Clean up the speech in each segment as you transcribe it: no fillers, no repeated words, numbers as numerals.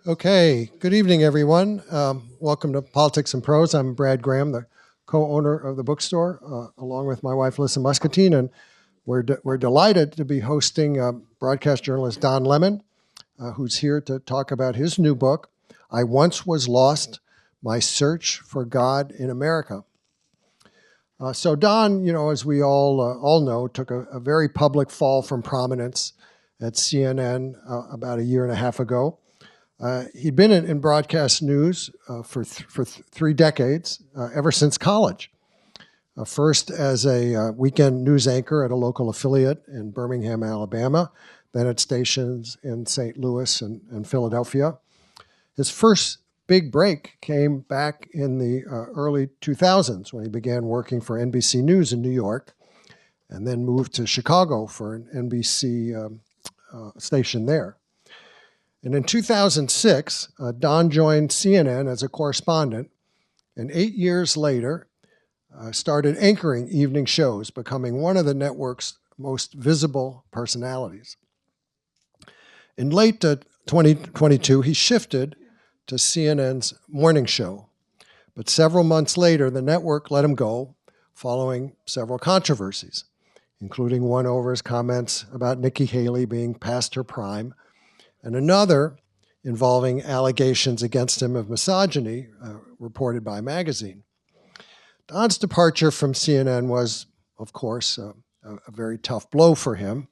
Okay, good evening, everyone. Welcome to Politics and Prose. I'm Brad Graham, the co-owner of the bookstore, along with my wife, Lisa Muscatine, and we're delighted to be hosting broadcast journalist Don Lemon, who's here to talk about his new book, I Once Was Lost, My Search for God in America. So Don, as we all know, took a very public fall from prominence at CNN about a year and a half ago. He'd been in broadcast news for 3 decades, ever since college. First as a weekend news anchor at a local affiliate in Birmingham, Alabama, then at stations in St. Louis and Philadelphia. His first big break came back in the early 2000s when he began working for NBC News in New York and then moved to Chicago for an NBC station there. And in 2006, Don joined CNN as a correspondent, and 8 years later, started anchoring evening shows, becoming one of the network's most visible personalities. In late 2022, he shifted to CNN's morning show, but several months later, the network let him go following several controversies, including one over his comments about Nikki Haley being past her prime, and another involving allegations against him of misogyny, reported by a magazine. Don's departure from CNN was, of course, a very tough blow for him,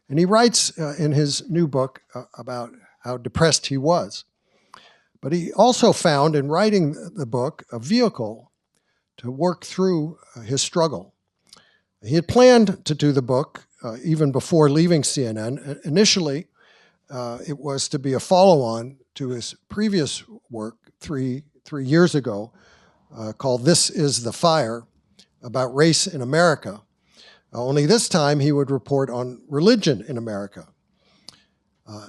and he writes in his new book about how depressed he was. But he also found in writing the book a vehicle to work through his struggle. He had planned to do the book even before leaving CNN. Initially, it was to be a follow-on to his previous work three years ago called This Is the Fire, about race in America. Only this time he would report on religion in America.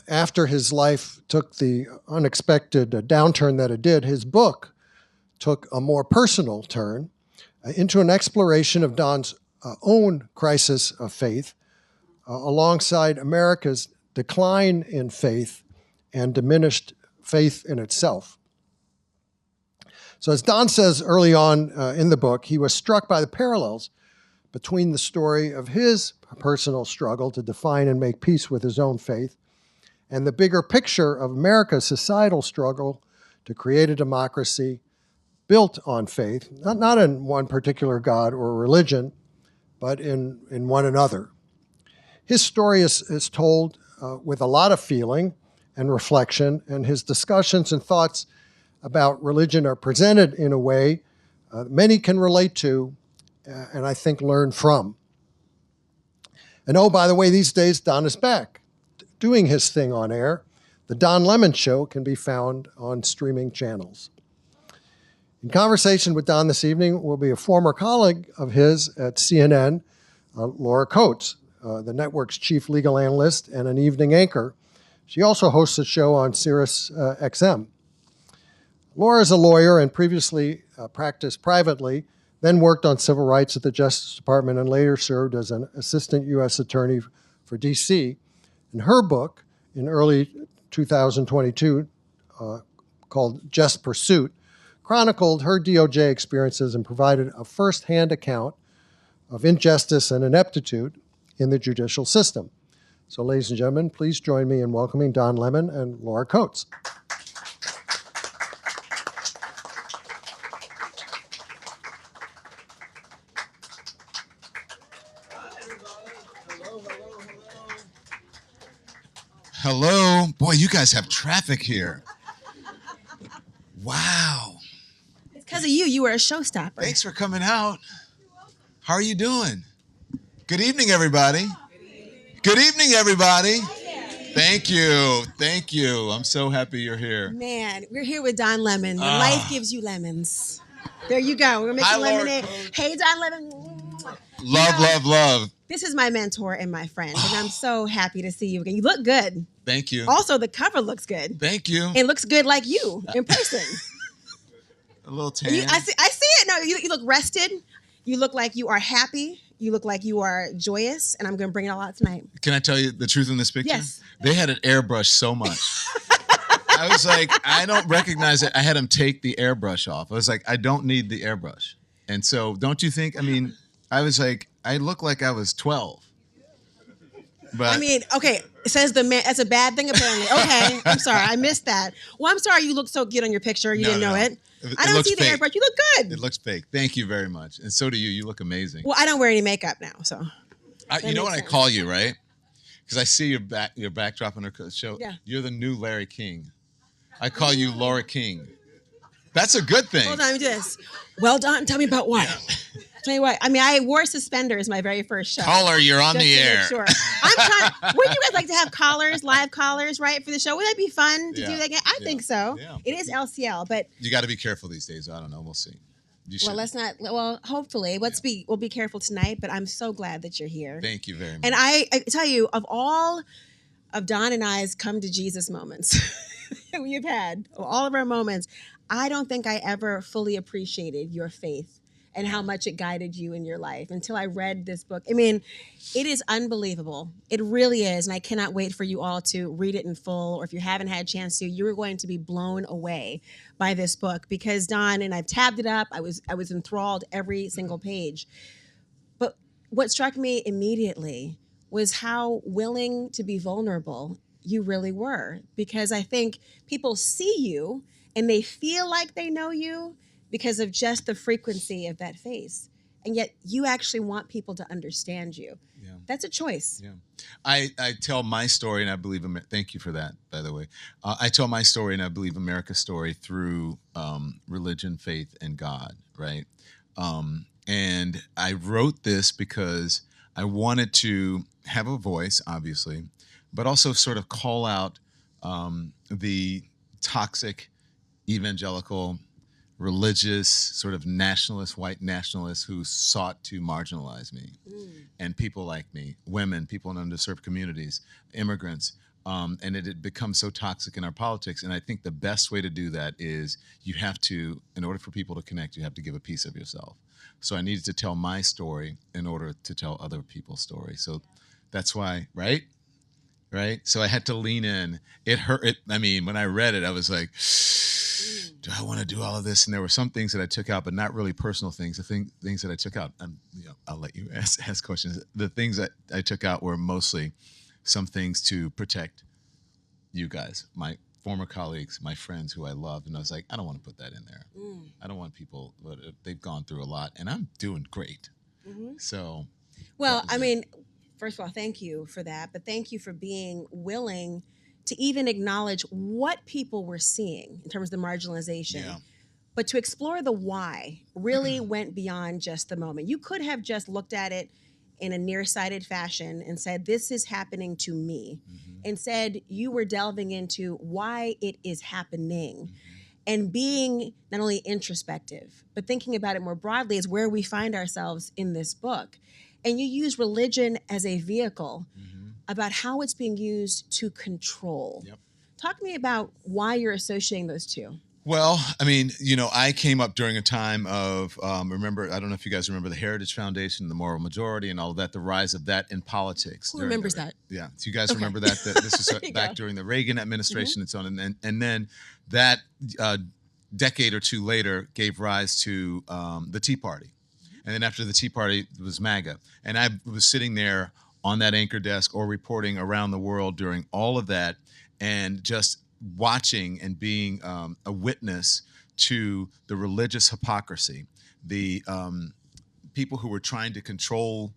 After his life took the unexpected downturn that it did, his book took a more personal turn into an exploration of Don's own crisis of faith alongside America's decline in faith and diminished faith in itself. So as Don says early on in the book, he was struck by the parallels between the story of his personal struggle to define and make peace with his own faith and the bigger picture of America's societal struggle to create a democracy built on faith, not in one particular God or religion, but in one another. His story is told with a lot of feeling and reflection, and his discussions and thoughts about religion are presented in a way many can relate to and I think learn from. And oh, by the way, these days Don is back doing his thing on air. The Don Lemon Show can be found on streaming channels. In conversation with Don this evening will be a former colleague of his at CNN, Laura Coates, the network's chief legal analyst and an evening anchor. She also hosts a show on Sirius XM. Laura is a lawyer and previously practiced privately, then worked on civil rights at the Justice Department and later served as an assistant U.S. attorney for D.C. And her book, in early 2022, called Just Pursuit, chronicled her DOJ experiences and provided a first-hand account of injustice and ineptitude in the judicial system. So, ladies and gentlemen, please join me in welcoming Don Lemon and Laura Coates. Hello. Boy, you guys have traffic here. Wow. It's because of you. You were a showstopper. Thanks for coming out. How are you doing? Good evening, everybody. Good evening, everybody. Thank you. Thank you. I'm so happy you're here. Man, we're here with Don Lemon. When life gives you lemons. There you go. We're making lemonade. Hey, Don Lemon. Love. This is my mentor and my friend, and I'm so happy to see you again. You look good. Thank you. Also, the cover looks good. Thank you. It looks good like you in person. A little tan. I see it. No, you look rested. You look like you are happy. You look like you are joyous, and I'm going to bring it all out tonight. Can I tell you the truth in this picture? Yes. They had it airbrushed so much. I was like, I don't recognize it. I had him take the airbrush off. I was like, I don't need the airbrush. And so, don't you think? I mean, I was like, I look like I was 12. But I mean, okay, it says the man. That's a bad thing, apparently. Okay, I'm sorry, I missed that. Well, I'm sorry. You look so good on your picture. You didn't know it. I don't looks see the fake. airbrush. You look good. It looks fake. Thank you very much. And so do you. You look amazing. Well, I don't wear any makeup now, so. You know what I call you, right? Because I see your backdrop on our show. Yeah. You're the new Larry King. I call you Laura King. That's a good thing. Hold on, let me do this. Well done. Tell me about what. Tell you what. I mean, I wore suspenders my very first show. Caller, you're on Just the to make air. Sure. I'm trying. Wouldn't you guys like to have collars, live collars, right, for the show? Would that be fun to do that again? I think so. Yeah. It is LCL, but You got to be careful these days. I don't know. We'll see. You should. well, let's not. Well, hopefully, we'll be careful tonight. But I'm so glad that you're here. Thank you very much. And I tell you, of all of Don and I's come to Jesus moments we have had, all of our moments, I don't think I ever fully appreciated your faith and how much it guided you in your life until I read this book. I mean, it is unbelievable. It really is. And I cannot wait for you all to read it in full. Or if you haven't had a chance to, you're going to be blown away by this book because Don, and I've tabbed it up. I was enthralled every single page. But what struck me immediately was how willing to be vulnerable you really were. Because I think people see you and they feel like they know you because of just the frequency of that face. And yet you actually want people to understand you. Yeah. That's a choice. Yeah. I tell my story, and I believe, thank you for that, by the way. I tell my story, and I believe America's story through religion, faith, and God, right? And I wrote this because I wanted to have a voice, obviously, but also sort of call out the toxic evangelical religious sort of nationalist, white nationalists who sought to marginalize me and people like me, women, people in underserved communities, immigrants. And it had become so toxic in our politics. And I think the best way to do that is you have to, in order for people to connect, you have to give a piece of yourself. So I needed to tell my story in order to tell other people's story. So that's why, right? So I had to lean in. It hurt. I mean, when I read it, I was like, do I want to do all of this? And there were some things that I took out, but not really personal things. The things that I took out, I'll let you ask questions. The things that I took out were mostly some things to protect you guys, my former colleagues, my friends who I loved. And I was like, I don't want to put that in there. I don't want people, they've gone through a lot and I'm doing great. So. Well, I mean, first of all, thank you for that. But thank you for being willing to even acknowledge what people were seeing in terms of the marginalization. Yeah. But to explore the why really went beyond just the moment. You could have just looked at it in a nearsighted fashion and said, this is happening to me. Instead, you were delving into why it is happening and being not only introspective, but thinking about it more broadly is where we find ourselves in this book. And you use religion as a vehicle about how it's being used to control. Talk to me about why you're associating those two. Well, I mean, I came up during a time of, remember, I don't know if you guys remember the Heritage Foundation, the Moral Majority, and all of that, the rise of that in politics. Who remembers that? Yeah. So you guys remember that this was back during the Reagan administration and so on. And then that decade or two later gave rise to the Tea Party. And then after the Tea Party was MAGA. And I was sitting there on that anchor desk or reporting around the world during all of that and just watching and being a witness to the religious hypocrisy, the people who were trying to control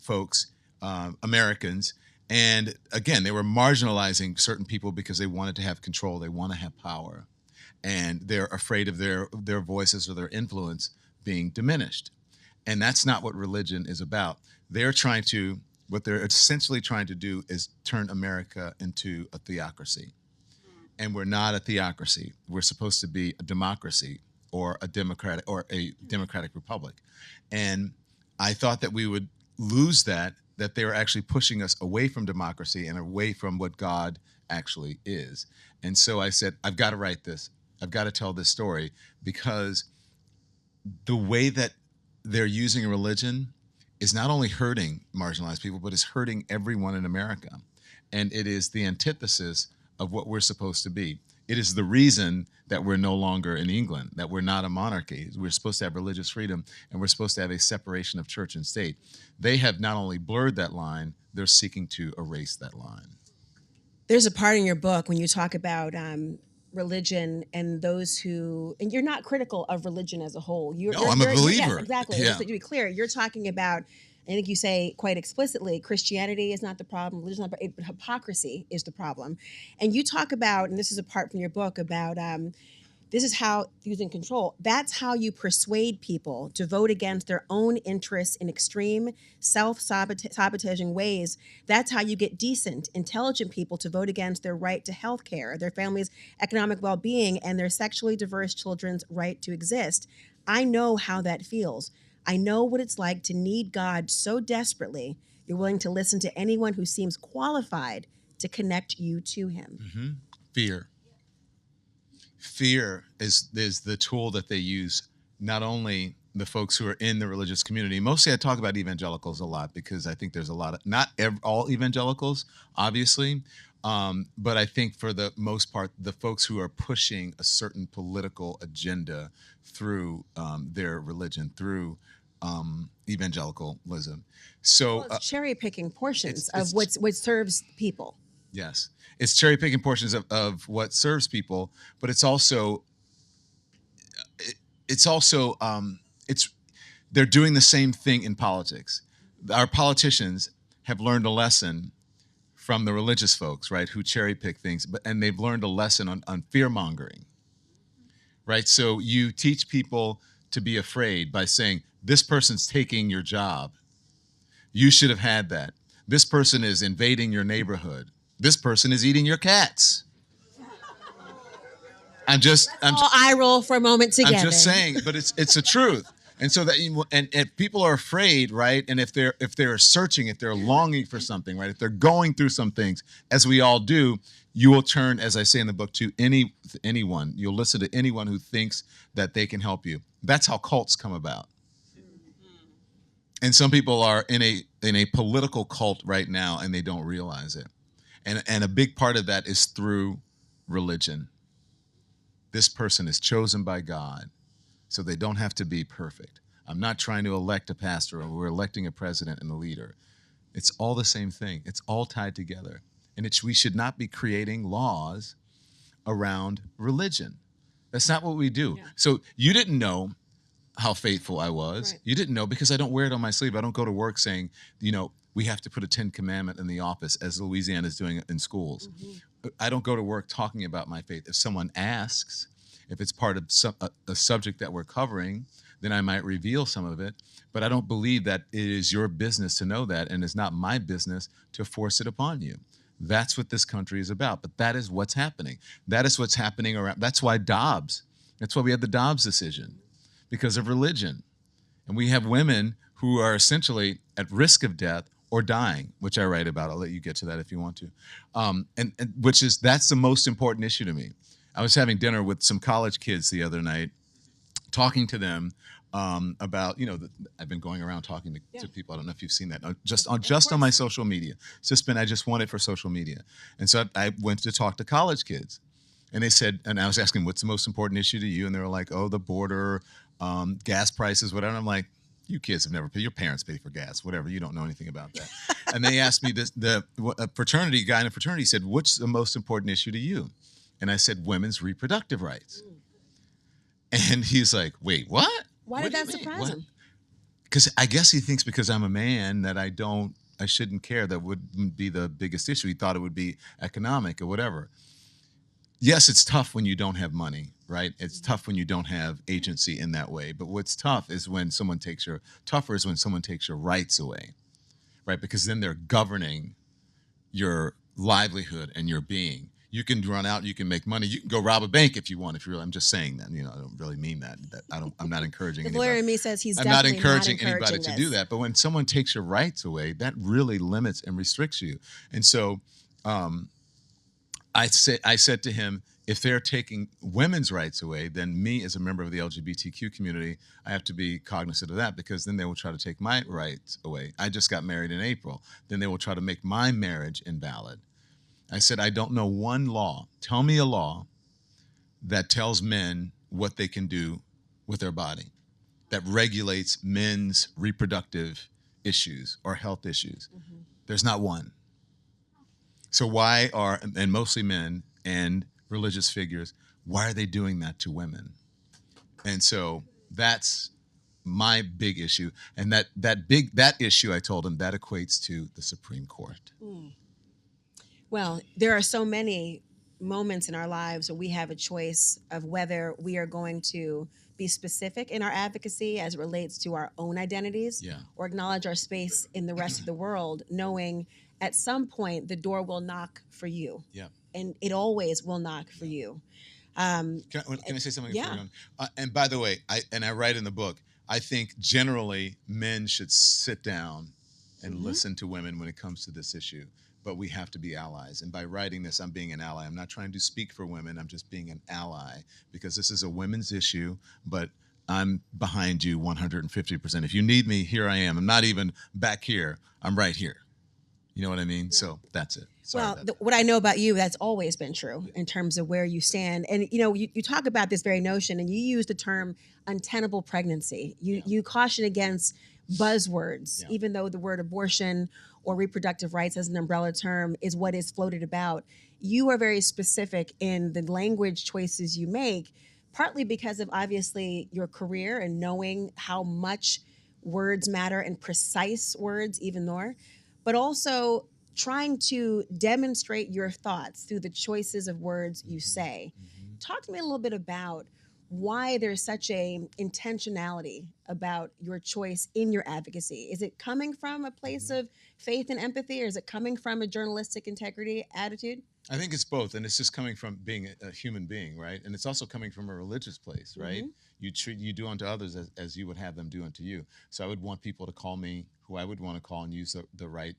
folks, Americans. And again, they were marginalizing certain people because they wanted to have control. They want to have power. And they're afraid of their voices or their influence being diminished. And that's not what religion is about. What they're essentially trying to do is turn America into a theocracy. And we're not a theocracy. We're supposed to be a democracy or a democratic republic. And I thought that we would lose that they were actually pushing us away from democracy and away from what God actually is. And so I said, I've got to write this. I've got to tell this story because the way that they're using religion is not only hurting marginalized people, but it's hurting everyone in America. And it is the antithesis of what we're supposed to be. It is the reason that we're no longer in England, that we're not a monarchy. We're supposed to have religious freedom, and we're supposed to have a separation of church and state. They have not only blurred that line, they're seeking to erase that line. There's a part in your book when you talk about religion and those and you're not critical of religion as a whole. I'm a believer. Yes, exactly. Yeah. Just to be clear, you're talking about, I think you say quite explicitly, Christianity is not the problem, religion is not, but hypocrisy is the problem. And you talk about, and this is a part from your book about, this is how, using control, that's how you persuade people to vote against their own interests in extreme, self-sabotaging ways. That's how you get decent, intelligent people to vote against their right to health care, their family's economic well-being, and their sexually diverse children's right to exist. I know how that feels. I know what it's like to need God so desperately, you're willing to listen to anyone who seems qualified to connect you to him. Mm-hmm. Fear. Fear is the tool that they use, not only the folks who are in the religious community. Mostly I talk about evangelicals a lot because I think there's a lot of, not all evangelicals, obviously, but I think for the most part, the folks who are pushing a certain political agenda through their religion, through evangelicalism. So well, it's cherry picking portions of what serves people. Yes. It's cherry picking portions of what serves people, but it's also they're doing the same thing in politics. Our politicians have learned a lesson from the religious folks, right, who cherry pick things, and they've learned a lesson on fear mongering, right? So you teach people to be afraid by saying, this person's taking your job. You should have had that. This person is invading your neighborhood. This person is eating your cats. I'm just eye roll for a moment together. I'm just saying, but it's the truth. And so that and if people are afraid, right? And if they're searching, if they're longing for something, right? If they're going through some things, as we all do, you will turn, as I say in the book, to anyone. You'll listen to anyone who thinks that they can help you. That's how cults come about. And some people are in a political cult right now, and they don't realize it. And a big part of that is through religion. This person is chosen by God, so they don't have to be perfect. I'm not trying to elect a pastor, or we're electing a president and a leader. It's all the same thing. It's all tied together. And we should not be creating laws around religion. That's not what we do. Yeah. So you didn't know how faithful I was. Right. You didn't know because I don't wear it on my sleeve. I don't go to work saying, we have to put a 10 commandment in the office, as Louisiana is doing in schools. Mm-hmm. I don't go to work talking about my faith. If someone asks, if it's part of a subject that we're covering, then I might reveal some of it. But I don't believe that it is your business to know that, and it's not my business to force it upon you. That's what this country is about. But that is what's happening. That is what's happening around. That's why we had the Dobbs decision, because of religion. And we have women who are essentially at risk of death or dying, which I write about. I'll let you get to that if you want to. And that's the most important issue to me. I was having dinner with some college kids the other night, talking to them about, I've been going around talking to people. I don't know if you've seen that, just on my social media. I just want it for social media. And so I went to talk to college kids, and they said, and I was asking, what's the most important issue to you? And they were like, the border, gas prices, whatever. And I'm like, you kids have never paid, your parents pay for gas, whatever. You don't know anything about that. And they asked me a fraternity guy in a fraternity said, what's the most important issue to you? And I said, women's reproductive rights. And he's like, wait, what? Why did that surprise him? Because I guess he thinks because I'm a man that I shouldn't care. That wouldn't be the biggest issue. He thought it would be economic or whatever. Yes, it's tough when you don't have money, right? It's tough when you don't have agency in that way. But what's tougher is when someone takes your rights away, right? Because then they're governing your livelihood and your being. You can run out, you can make money, you can go rob a bank if you want. I'm just saying that. I don't really mean that. I'm not encouraging anybody. The lawyer in me says I'm not encouraging anybody to do that. But when someone takes your rights away, that really limits and restricts you. And so I said to him, if they're taking women's rights away, then me as a member of the LGBTQ community, I have to be cognizant of that, because then they will try to take my rights away. I just got married in April. Then they will try to make my marriage invalid. I said, I don't know one law. Tell me a law that tells men what they can do with their body, that regulates men's reproductive issues or health issues. Mm-hmm. There's not one. So why are, and mostly men and religious figures, why are they doing that to women? And so that's my big issue. And that issue, I told him, that equates to the Supreme Court. Mm. Well, there are so many moments in our lives where we have a choice of whether we are going to be specific in our advocacy as it relates to our own identities, Yeah. or acknowledge our space in the rest of the world, knowing at some point the door will knock for you. Yeah. And it always will knock for you. Can I say something? Yeah. And by the way, I write in the book, I think generally men should sit down and Mm-hmm. listen to women when it comes to this issue. But we have to be allies. And by writing this, I'm being an ally. I'm not trying to speak for women. I'm just being an ally because this is a women's issue, but I'm behind you 150%. If you need me, here I am. I'm not even back here. I'm right here. You know what I mean? Yeah. So that's it. Sorry, what I know about you, that's always been true in terms of where you stand. And, you talk about this very notion, and you use the term untenable pregnancy. You caution against buzzwords, even though the word abortion or reproductive rights as an umbrella term is what is floated about. You are very specific in the language choices you make, partly because of obviously your career and knowing how much words matter, and precise words even more, but also trying to demonstrate your thoughts through the choices of words you say. Mm-hmm. Talk to me a little bit about why there's such a intentionality about your choice in your advocacy. Is it coming from a place of faith and empathy, or is it coming from a journalistic integrity attitude? I think it's both, and it's just coming from being a human being, right? And it's also coming from a religious place, right? Mm-hmm. You do unto others as you would have them do unto you. So I would want people to call me who I would want to call and use the right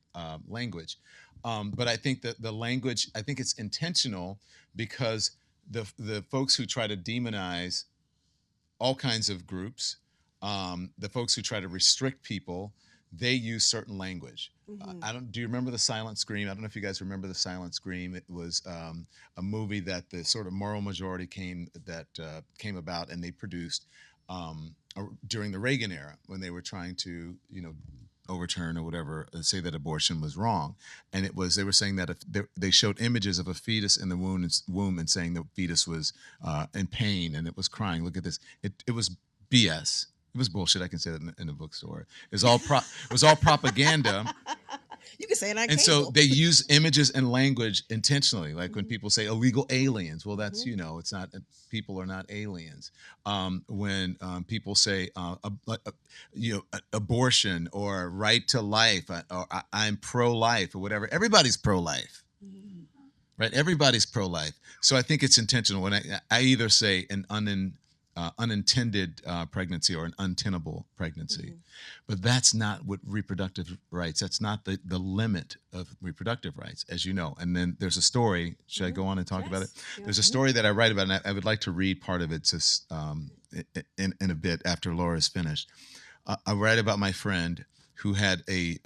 language. But I think that the language, I think it's intentional because the folks who try to demonize all kinds of groups, the folks who try to restrict people, they use certain language. Mm-hmm. Do you remember The Silent Scream? I don't know if you guys remember The Silent Scream. It was a movie that the sort of moral majority came about, and they produced during the Reagan era when they were trying to, overturn or whatever, say that abortion was wrong. And they were saying that if they showed images of a fetus in the womb and saying the fetus was in pain and it was crying. Look at this. It was BS. It was bullshit. I can say that in the bookstore. It was all propaganda. You can say it on And cable. so they use images and language intentionally. Like when people say illegal aliens, well, that's, it's not, people are not aliens. When people say, abortion or right to life, or I'm pro-life or whatever, everybody's pro-life, right? Everybody's pro-life. So I think it's intentional. When I either say an unintended pregnancy or an untenable pregnancy. Mm-hmm. But that's not what reproductive rights, that's not the limit of reproductive rights, as you know. And then there's a story, should I go on and talk about it? There's a story that I write about, and I would like to read part of it just in a bit after Laura's finished. I write about my friend who had a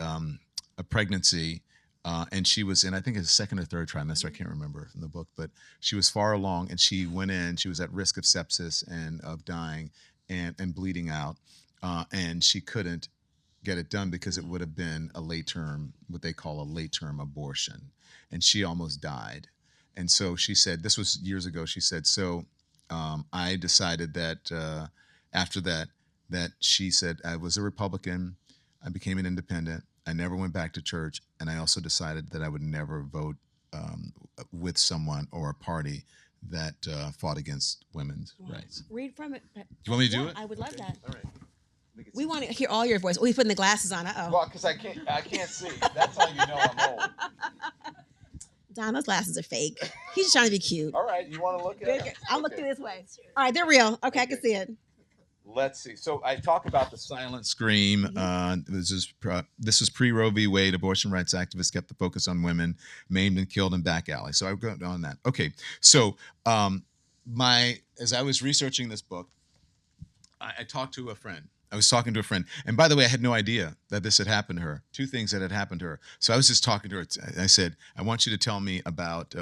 pregnancy, and she was in, I think, a second or third trimester. I can't remember in the book, but she was far along, and she went in. She was at risk of sepsis and of dying and bleeding out, and she couldn't get it done because it would have been a late term, what they call a late term abortion, and she almost died. And so she said, this was years ago. She said, so I decided that after that she said, I was a Republican. I became an independent. I never went back to church, and I also decided that I would never vote with someone or a party that fought against women's rights. Read from it. Do you want me to do it? I would love that. All right. We want to hear all your voice. We're putting the glasses on. Uh-oh. Well, because I can't see. That's how you know I'm old. Don, those glasses are fake. He's just trying to be cute. All right, you want to look at it? I'll look through this way. All right, they're real. Okay, I can see it. Let's see. So I talk about the silent scream. This was pre-Roe v. Wade. Abortion rights activists kept the focus on women maimed and killed in back alleys. So I go on that. Okay. So as I was researching this book, I talked to a friend, I was talking to a friend, and by the way, I had no idea that this had happened to her. Two things that had happened to her. So I was just talking to her. I said, "I want you to tell me about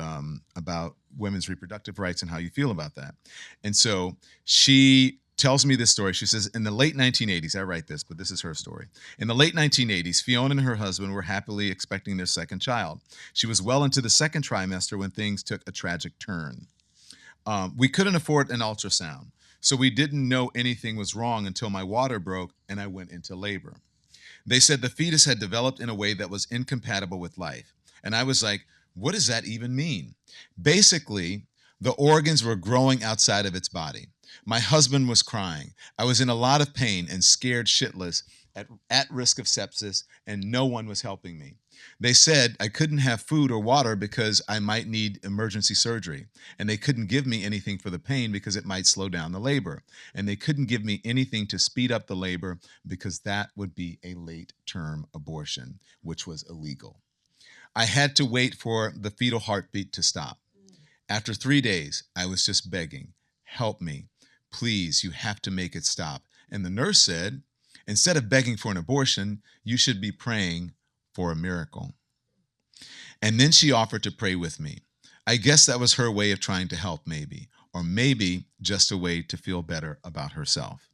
women's reproductive rights and how you feel about that." And so she tells me this story. She says, in the late 1980s, I write this, but this is her story. In the late 1980s, Fiona and her husband were happily expecting their second child. She was well into the second trimester when things took a tragic turn. We couldn't afford an ultrasound, so we didn't know anything was wrong until my water broke and I went into labor. They said the fetus had developed in a way that was incompatible with life. And I was like, what does that even mean? Basically, the organs were growing outside of its body. My husband was crying. I was in a lot of pain and scared shitless, at risk of sepsis, and no one was helping me. They said I couldn't have food or water because I might need emergency surgery, and they couldn't give me anything for the pain because it might slow down the labor, and they couldn't give me anything to speed up the labor because that would be a late-term abortion, which was illegal. I had to wait for the fetal heartbeat to stop. After 3 days, I was just begging, help me. Please, you have to make it stop. And the nurse said, instead of begging for an abortion, you should be praying for a miracle. And then she offered to pray with me. I guess that was her way of trying to help, maybe, or maybe just a way to feel better about herself.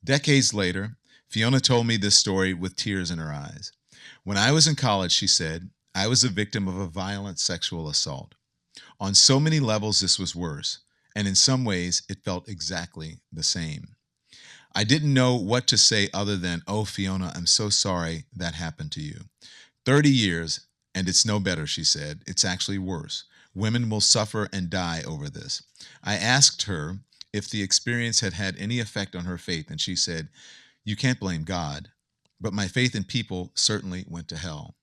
Decades later, Fiona told me this story with tears in her eyes. When I was in college, she said, I was a victim of a violent sexual assault. On so many levels, this was worse, and in some ways, it felt exactly the same. I didn't know what to say other than, oh, Fiona, I'm so sorry that happened to you. 30 years, and it's no better, she said. It's actually worse. Women will suffer and die over this. I asked her if the experience had had any effect on her faith, and she said, you can't blame God, but my faith in people certainly went to hell.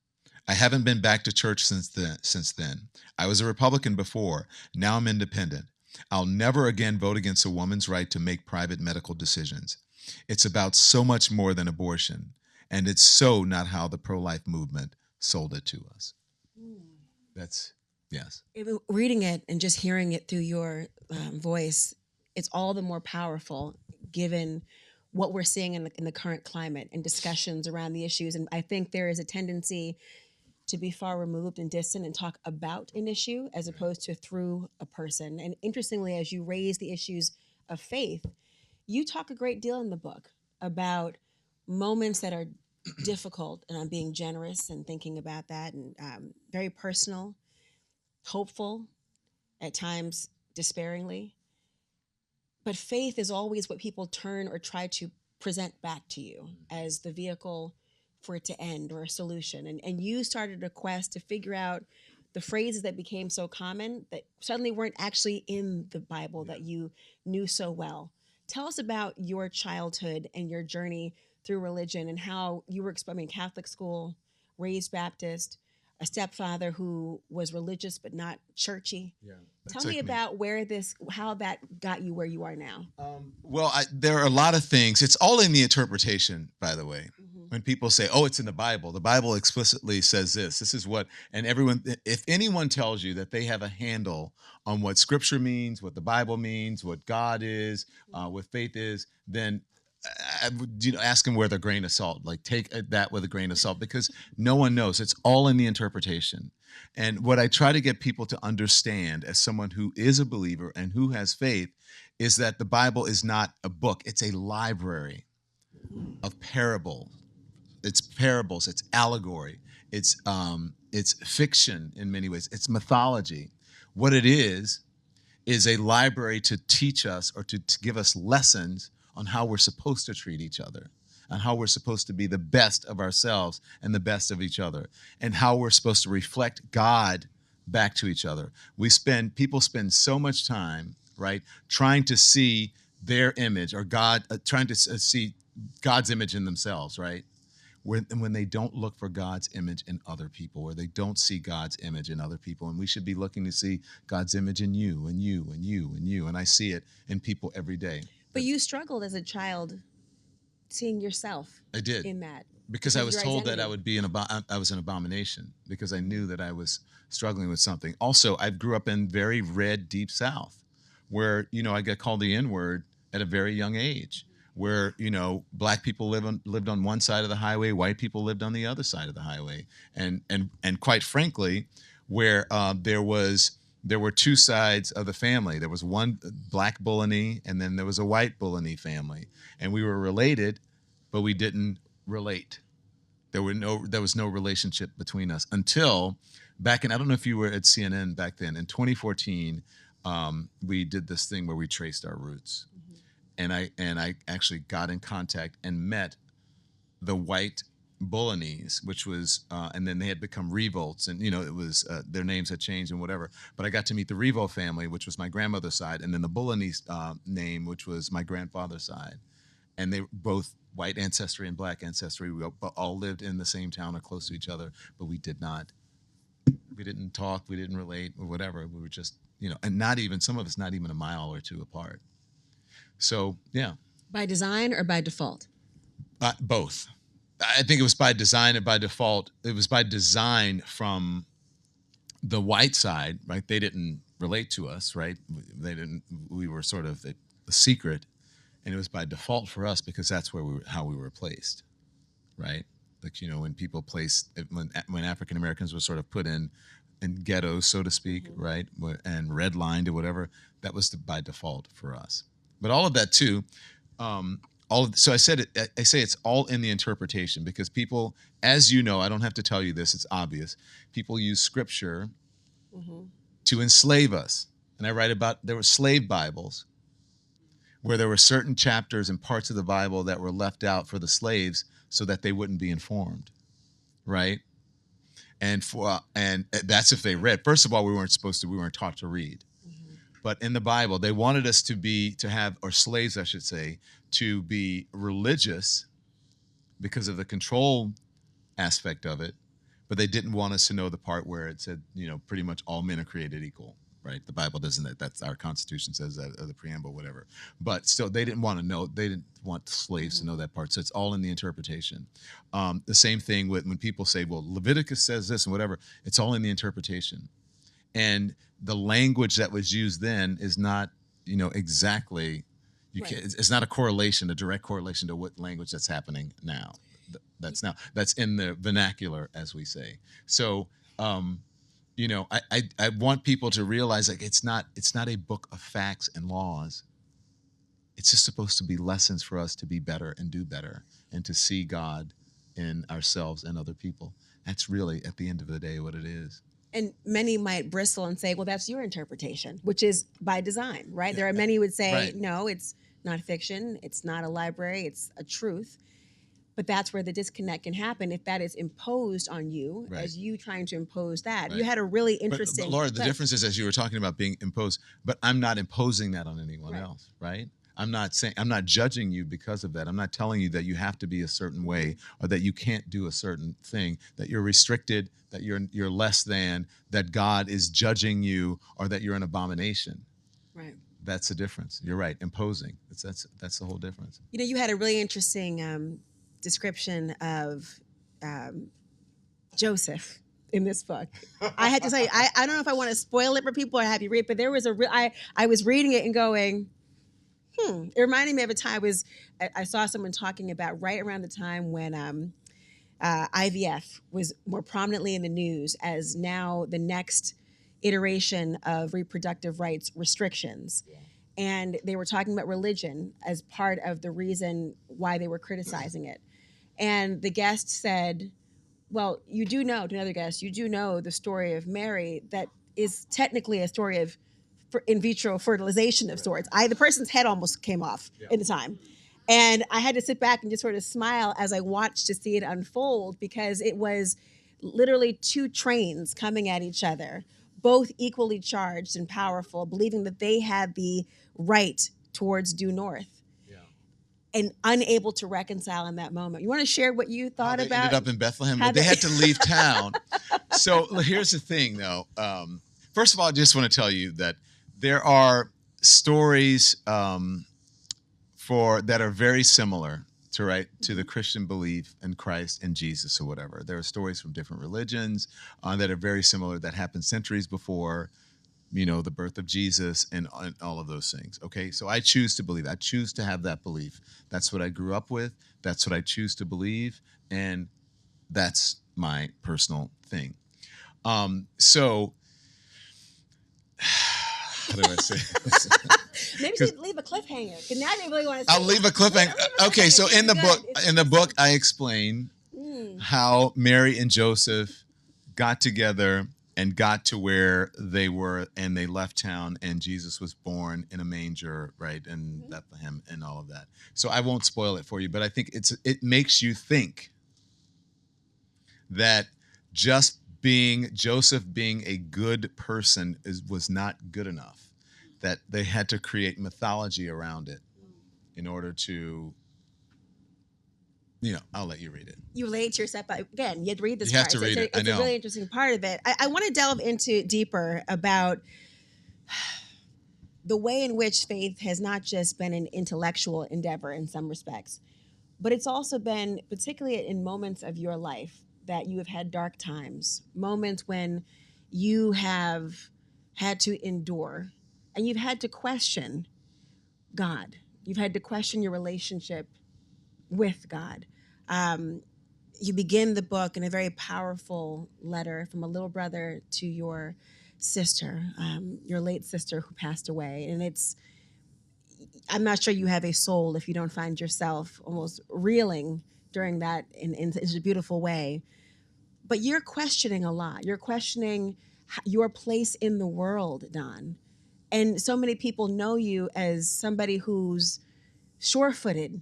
I haven't been back to church since then. I was a Republican before. Now I'm independent. I'll never again vote against a woman's right to make private medical decisions. It's about so much more than abortion, and it's so not how the pro-life movement sold it to us. That's, yes. Reading it and just hearing it through your voice, it's all the more powerful given what we're seeing in the current climate and discussions around the issues. And I think there is a tendency to be far removed and distant and talk about an issue as opposed to through a person. And interestingly, as you raise the issues of faith, you talk a great deal in the book about moments that are difficult, and I'm being generous and thinking about that, and very personal, hopeful, at times despairingly. But faith is always what people turn or try to present back to you as the vehicle for it to end or a solution. And you started a quest to figure out the phrases that became so common that suddenly weren't actually in the Bible that you knew so well. Tell us about your childhood and your journey through religion and how you were exposed in Catholic school, raised Baptist, a stepfather who was religious but not churchy. Yeah. Tell me about how that got you where you are now. Well, there are a lot of things. It's all in the interpretation, by the way. Mm-hmm. When people say, oh, it's in the Bible explicitly says this. This is what, and everyone, if anyone tells you that they have a handle on what Scripture means, what the Bible means, what God is, what faith is, then I would, ask them with a grain of salt. Like, take that with a grain of salt, because no one knows. It's all in the interpretation. And what I try to get people to understand as someone who is a believer and who has faith is that the Bible is not a book. It's a library of parables. It's parables. It's allegory. It's fiction in many ways. It's mythology. What it is a library to teach us or to give us lessons on how we're supposed to treat each other, and how we're supposed to be the best of ourselves and the best of each other, and how we're supposed to reflect God back to each other. People spend so much time, right, trying to see their image, or God, trying to see God's image in themselves, right? When they don't look for God's image in other people, or they don't see God's image in other people. And we should be looking to see God's image in you and you and you and you. And I see it in people every day. But you struggled as a child seeing yourself. I did. In that. Because I was told that I was an abomination, because I knew that I was struggling with something. Also, I grew up in very red, deep South, where, I got called the N-word at a very young age. where, you know, black people lived on one side of the highway, white people lived on the other side of the highway, and quite frankly, where there were two sides of the family. There was one black Bulani, and then there was a white Bulani family, and we were related, but we didn't relate. There was no relationship between us until back in, I don't know if you were at CNN back then, in 2014, we did this thing where we traced our roots. And I actually got in contact and met the white Bolognese, which was, and then they had become Revolts, and, you know, it was, their names had changed and whatever. But I got to meet the Revolt family, which was my grandmother's side, and then the Bolognese name, which was my grandfather's side. And they were both white ancestry and black ancestry. We all lived in the same town or close to each other, but we didn't talk, we didn't relate or whatever. We were just, you know, and not even, some of us not even a mile or two apart. So, yeah. By design or by default? Both. I think it was by design and by default. It was by design from the white side, right? They didn't relate to us, right? We were sort of a secret. And it was by default for us because that's how we were placed, right? Like, you know, when people when African Americans were sort of put in ghettos, so to speak, right? And redlined or whatever, that was by default for us. But all of that too, so I say it's all in the interpretation, because people, as you know, I don't have to tell you this, it's obvious. People use scripture to enslave us. And I write about, there were slave Bibles where there were certain chapters and parts of the Bible that were left out for the slaves so that they wouldn't be informed, right? And that's if they read. First of all, we weren't taught to read. But in the Bible, they wanted us or slaves, I should say, to be religious because of the control aspect of it. But they didn't want us to know the part where it said, you know, pretty much all men are created equal, right? The Bible doesn't, that's our Constitution says that, or the preamble, whatever. But still, they didn't want slaves to know that part. So it's all in the interpretation. The same thing with when people say, well, Leviticus says this and whatever, it's all in the interpretation. And the language that was used then is not, you know, exactly, it's not a direct correlation to what language that's happening now. That's in the vernacular, as we say. So, you know, I want people to realize, like, it's not a book of facts and laws. It's just supposed to be lessons for us to be better and do better and to see God in ourselves and other people. That's really, at the end of the day, what it is. And many might bristle and say, well, that's your interpretation, which is by design, right? Yeah. There are many who would say, right, no, it's not fiction. It's not a library. It's a truth. But that's where the disconnect can happen if that is imposed on you, right, as you trying to impose that. Right. You had a really interesting... But Laura, the difference is, as you were talking about being imposed, but I'm not imposing that on anyone right. else, right? I'm not judging you because of that. I'm not telling you that you have to be a certain way or that you can't do a certain thing, that you're restricted, that you're less than, that God is judging you, or that you're an abomination. Right. That's the difference. You're right. Imposing. That's the whole difference. You know, you had a really interesting description of Joseph in this book. I had to say, I don't know if I want to spoil it for people or have you read, but there was I was reading it and going, it reminded me of a time I saw someone talking about right around the time when IVF was more prominently in the news as now the next iteration of reproductive rights restrictions. Yeah. And they were talking about religion as part of the reason why they were criticizing it. And the guest said, well, you do know, to another guest, you do know the story of Mary that is technically a story of in vitro fertilization of sorts. The person's head almost came off in the time. And I had to sit back and just sort of smile as I watched to see it unfold, because it was literally two trains coming at each other, both equally charged and powerful, believing that they had the right towards due north. Yeah. And unable to reconcile in that moment. You want to share what you thought about? They ended up in Bethlehem, but they had to leave town. So here's the thing, though. First of all, I just want to tell you that there are stories that are very similar to the Christian belief in Christ and Jesus or whatever. There are stories from different religions that are very similar that happened centuries before the birth of Jesus and all of those things. Okay, so I choose to believe. I choose to have that belief. That's what I grew up with. That's what I choose to believe, and that's my personal thing. So how do I say this? Maybe you should leave a cliffhanger. Because now they really want to. I'll leave a cliffhanger. Okay, so in the book, I explain how Mary and Joseph got together and got to where they were, and they left town, and Jesus was born in a manger, right, in Bethlehem, and all of that. So I won't spoil it for you, but I think it makes you think that just Joseph being a good person was not good enough, that they had to create mythology around it in order to, I'll let you read it. You relate to yourself, but again, you had to read this You have part. to read it. It's a really interesting part of it. I want to delve into deeper about the way in which faith has not just been an intellectual endeavor in some respects, but it's also been, particularly in moments of your life, that you have had dark times, moments when you have had to endure and you've had to question God. You've had to question your relationship with God. You begin the book in a very powerful letter from a little brother to your sister, your late sister who passed away. And I'm not sure you have a soul if you don't find yourself almost reeling during that in such a beautiful way. But you're questioning a lot. You're questioning your place in the world, Don. And so many people know you as somebody who's sure-footed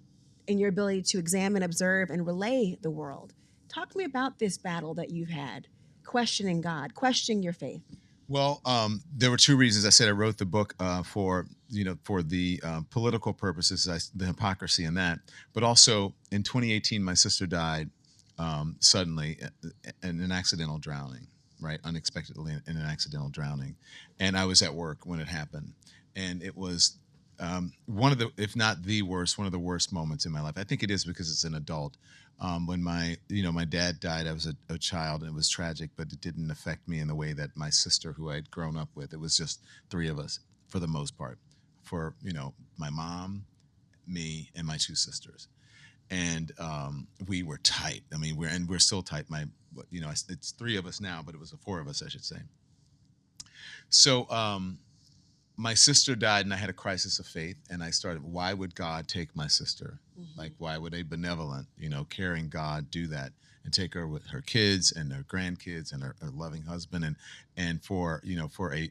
in your ability to examine, observe, and relay the world. Talk to me about this battle that you've had, questioning God, questioning your faith. Well, there were two reasons I said I wrote the book for the political purposes, the hypocrisy in that, but also in 2018, my sister died suddenly in an accidental drowning, right? Unexpectedly in an accidental drowning. And I was at work when it happened. And it was one of the, if not the worst, one of the worst moments in my life. I think it is because it's an adult. When my dad died, I was a child, and it was tragic, but it didn't affect me in the way that my sister, who I had grown up with, it was just three of us for the most part, for, my mom, me, and my two sisters. And we were tight. I mean, we're still tight. It's three of us now, but it was four of us, I should say. So my sister died, and I had a crisis of faith, and I started, why would God take my sister? Mm-hmm. Like, why would a benevolent, caring God do that and take her with her kids and her grandkids and her loving husband, and for a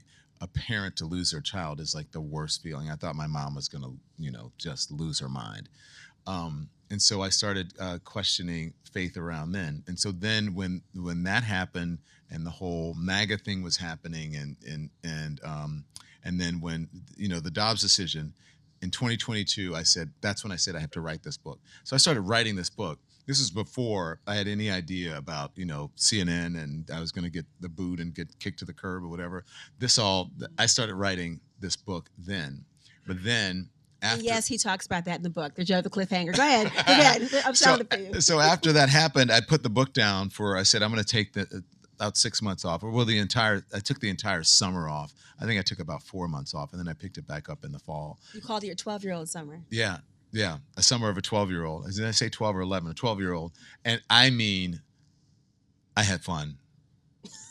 parent to lose their child is like the worst feeling. I thought my mom was going to, just lose her mind. And so I started questioning faith around then. And so then when that happened, and the whole MAGA thing was happening, and then when, the Dobbs decision in 2022, that's when I said I have to write this book. So I started writing this book. This was before I had any idea about, CNN, and I was going to get the boot and get kicked to the curb or whatever. I started writing this book then. But then after, yes, he talks about that in the book. Did you have the cliffhanger? Go ahead. Go ahead. I'm sounding for you. So after that happened, I put the book down I said, I'm going to take about 6 months off, I took the entire summer off. I think I took about 4 months off, and then I picked it back up in the fall. You called it your 12-year-old summer. Yeah. A summer of a 12-year-old. Did I say 12 or 11? A 12-year-old. And I mean, I had fun.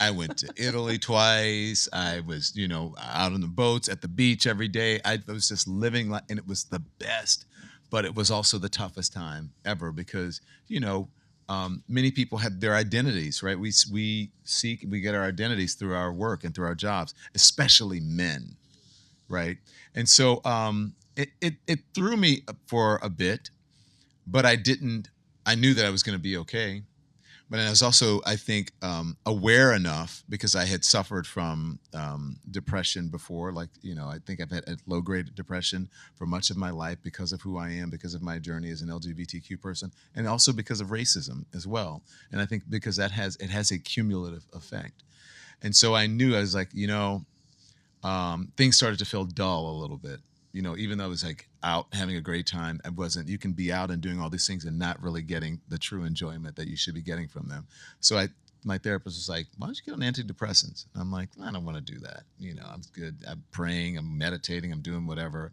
I went to Italy twice. I was, out on the boats at the beach every day. I was just living, and it was the best, but it was also the toughest time ever because, many people have their identities, right? We get our identities through our work and through our jobs, especially men, right? And so it threw me for a bit, but I knew that I was going to be okay. But I was also, I think, aware enough, because I had suffered from depression before. Like, I think I've had a low-grade depression for much of my life because of who I am, because of my journey as an LGBTQ person, and also because of racism as well. And I think because it has a cumulative effect. And so I knew, I was like, things started to feel dull a little bit. Even though I was like out having a great time, you can be out and doing all these things and not really getting the true enjoyment that you should be getting from them. So my therapist was like, why don't you get on antidepressants? And I'm like, I don't want to do that. I'm good. I'm praying, I'm meditating, I'm doing whatever.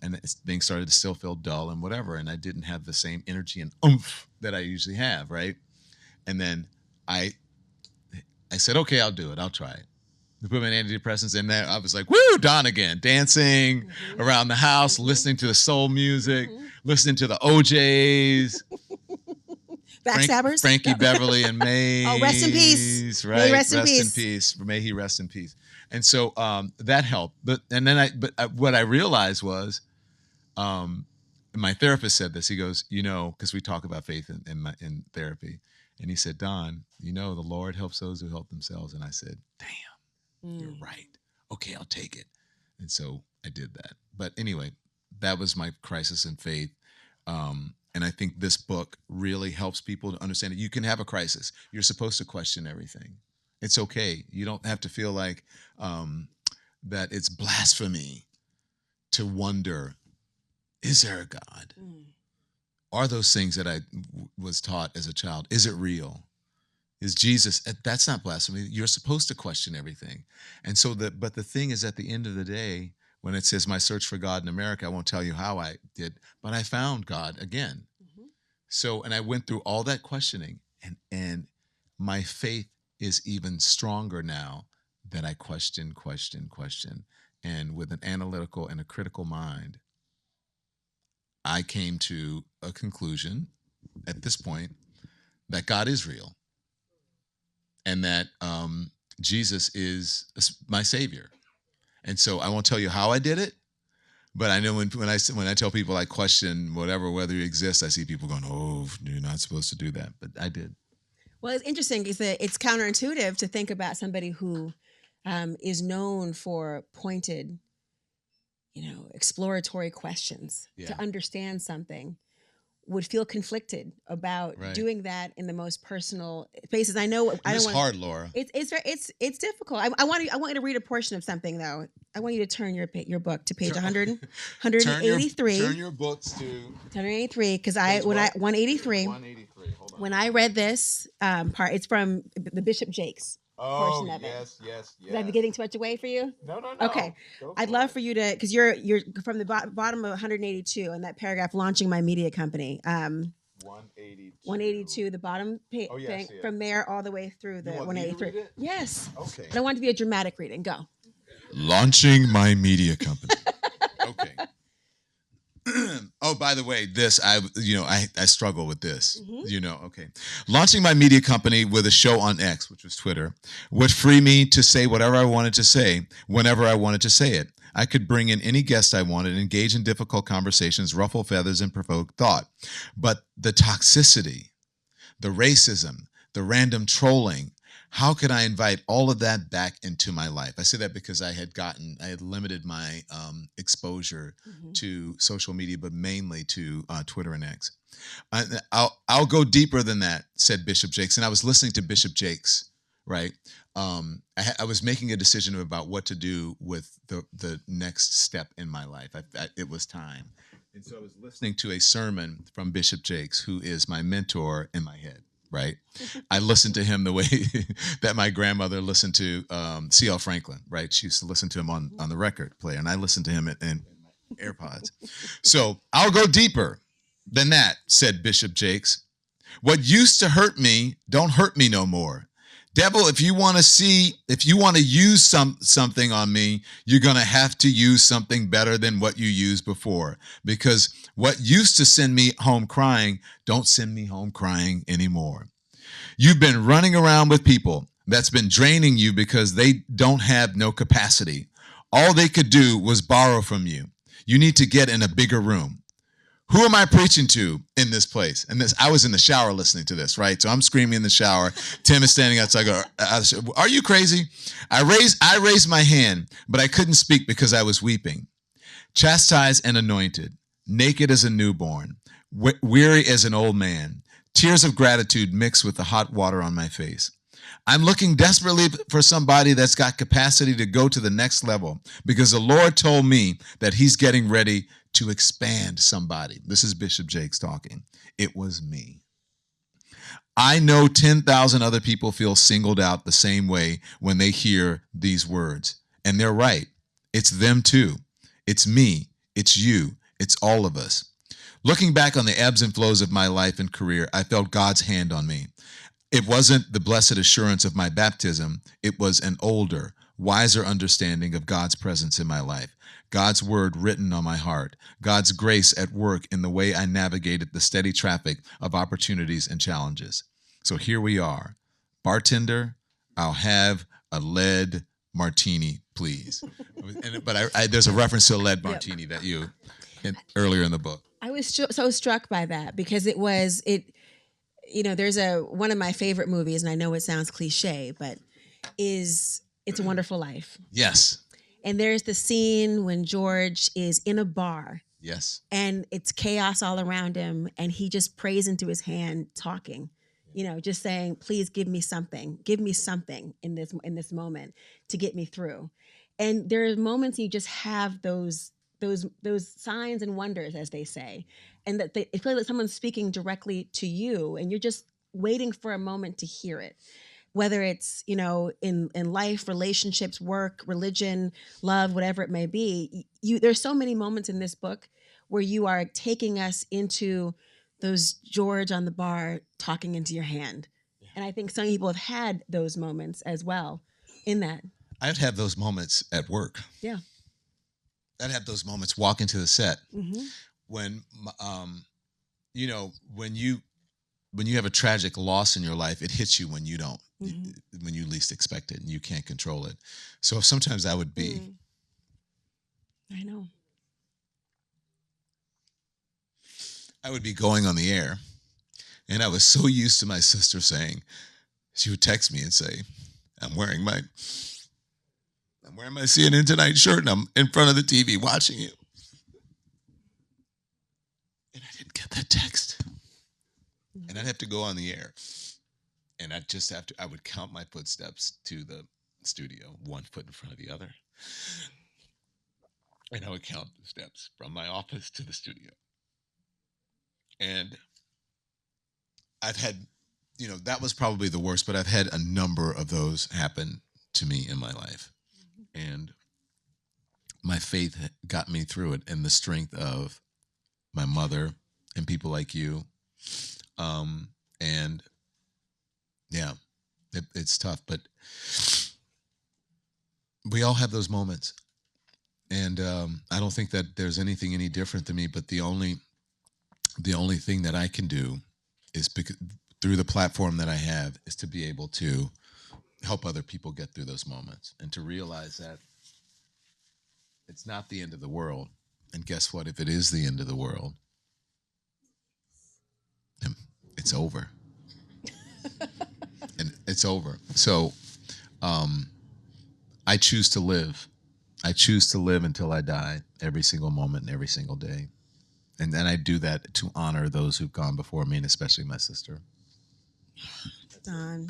And things started to still feel dull and whatever. And I didn't have the same energy and oomph that I usually have, right? And then I said, okay, I'll do it. I'll try it. We put me on antidepressants, and then I was like, woo, Don again, dancing around the house, listening to the soul music, listening to the OJs. Backstabbers? Frankie Beverly and May. Oh, rest in peace. Right. May rest in peace. May he rest in peace. And so that helped. But what I realized was, my therapist said this. He goes, because we talk about faith in therapy. And he said, Don, the Lord helps those who help themselves. And I said, damn, you're right. Okay, I'll take it. And so I did that. But anyway, that was my crisis in faith. And I think this book really helps people to understand that you can have a crisis. You're supposed to question everything. It's okay. You don't have to feel like that it's blasphemy to wonder, is there a God? Are those things that I was taught as a child, is it real? Is Jesus, that's not blasphemy. You're supposed to question everything. And so but the thing is, at the end of the day, when it says my search for God in America, I won't tell you how I did, but I found God again. So, and I went through all that questioning, and my faith is even stronger now that I question. And with an analytical and a critical mind, I came to a conclusion at this point that God is real, and that Jesus is my Savior. And so I won't tell you how I did it, but I know when I tell people I question whether you exist, I see people going, "Oh, you're not supposed to do that," but I did. Well, it's interesting because it's counterintuitive to think about somebody who is known for pointed, exploratory questions to understand something, would feel conflicted about doing that in the most personal spaces. I know It's hard, Laura. It's difficult. I want you to read a portion of something though. I want you to turn your book to page 183. Turn your books to 183 because 183. 183. Hold on. When I read this part, it's from the Bishop Jakes portion of it. Yes. Is that getting too much away for you? No. Okay. I'd love for you to, because you're from the bottom of 182 and that paragraph, launching my media company. 182, the bottom thing, from there all the way through the 183. Yes. Okay. I want it to be a dramatic reading. Go. Launching my media company. Okay. Oh, by the way, this I struggle with this. Okay. Launching my media company with a show on X, which was Twitter, would free me to say whatever I wanted to say whenever I wanted to say it. I could bring in any guest I wanted, engage in difficult conversations, ruffle feathers, and provoke thought. But the toxicity, the racism, the random trolling, how could I invite all of that back into my life? I say that because I had limited my exposure to social media, but mainly to Twitter and X. I'll go deeper than that, said Bishop Jakes. And I was listening to Bishop Jakes, right? I was making a decision about what to do with the next step in my life. It was time. And so I was listening to a sermon from Bishop Jakes, who is my mentor in my head. Right. I listened to him the way that my grandmother listened to C.L. Franklin. Right. She used to listen to him on the record player, and I listened to him in AirPods. So I'll go deeper than that, said Bishop Jakes. What used to hurt me don't hurt me no more. Devil, if you want to use something on me, you're going to have to use something better than what you used before. Because what used to send me home crying, don't send me home crying anymore. You've been running around with people that's been draining you because they don't have no capacity. All they could do was borrow from you. You need to get in a bigger room. Who am I preaching to in this place? And I was in the shower listening to this, right? So I'm screaming in the shower. Tim is standing outside. I go, are you crazy? I raised my hand, but I couldn't speak because I was weeping. Chastised and anointed, naked as a newborn, weary as an old man, tears of gratitude mixed with the hot water on my face. I'm looking desperately for somebody that's got capacity to go to the next level because the Lord told me that he's getting ready to expand somebody. This is Bishop Jakes talking. It was me. I know 10,000 other people feel singled out the same way when they hear these words. And they're right. It's them too. It's me. It's you. It's all of us. Looking back on the ebbs and flows of my life and career, I felt God's hand on me. It wasn't the blessed assurance of my baptism. It was an older, wiser understanding of God's presence in my life, God's word written on my heart, God's grace at work in the way I navigated the steady traffic of opportunities and challenges. So here we are. Bartender, I'll have a lead martini, please. But there's a reference to a lead martini that you earlier in the book. I was so struck by that because there's one of my favorite movies, and I know it sounds cliche, but It's a Wonderful Life. Yes. And there's the scene when George is in a bar. Yes. And it's chaos all around him, and he just prays into his hand, talking, just saying, please give me something in this moment to get me through. And there are moments you just have those signs and wonders, as they say, and that it feels like someone's speaking directly to you, and you're just waiting for a moment to hear it. Whether it's in life, relationships, work, religion, love, whatever it may be, there's so many moments in this book where you are taking us into those George on the bar talking into your hand, and I think some people have had those moments as well. In that, I'd have those moments at work. Yeah. I'd have those moments walking to the set Mm-hmm. when you have a tragic loss in your life, it hits you when you don't, Mm-hmm. when you least expect it and you can't control it. So sometimes I would be, I know. I would be going on the air, and I was so used to my sister saying, she would text me and say, I'm wearing my CNN Tonight shirt, and I'm in front of the TV watching you. And I didn't get that text. And I'd have to go on the air. And I would count my footsteps to the studio, one foot in front of the other. And I would count the steps from my office to the studio. And I've had, that was probably the worst, but I've had a number of those happen to me in my life. And my faith got me through it, and the strength of my mother and people like you. And yeah, it's tough, but we all have those moments. And I don't think that there's anything any different than me, but the only thing that I can do is, through the platform that I have, is to be able to help other people get through those moments and to realize that it's not the end of the world. And guess what? If it is the end of the world, it's over. And it's over. So I choose to live. I choose to live until I die, every single moment and every single day. And then I do that to honor those who've gone before me, and especially my sister. Don.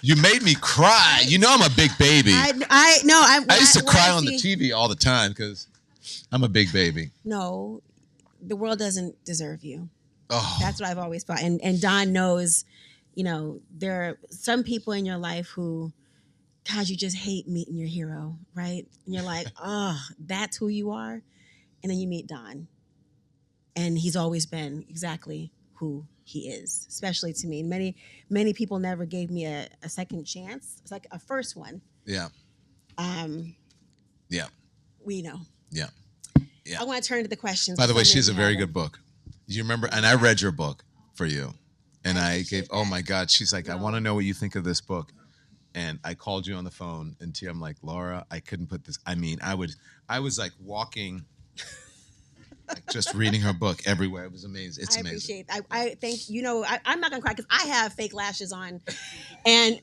You made me cry. I'm a big baby. I used to cry on the TV all the time because I'm a big baby. No, the world doesn't deserve you. Oh. That's what I've always thought. And Don knows, there are some people in your life who, God, you just hate meeting your hero, right? And you're like, oh, that's who you are. And then you meet Don. And he's always been exactly who he is, especially to me. Many people never gave me a second chance. It's like a first one. Yeah. Yeah. We know. Yeah. Yeah. I want to turn to the questions. By the way, she's a very good book. You remember? And I read your book for you. And I gave, oh my God, she's like, I want to know what you think of this book. And I called you on the phone, and I'm like, Laura, I couldn't put this. I mean, I was like walking, like just reading her book everywhere. It was amazing. It's amazing. I think, I'm not going to cry because I have fake lashes on and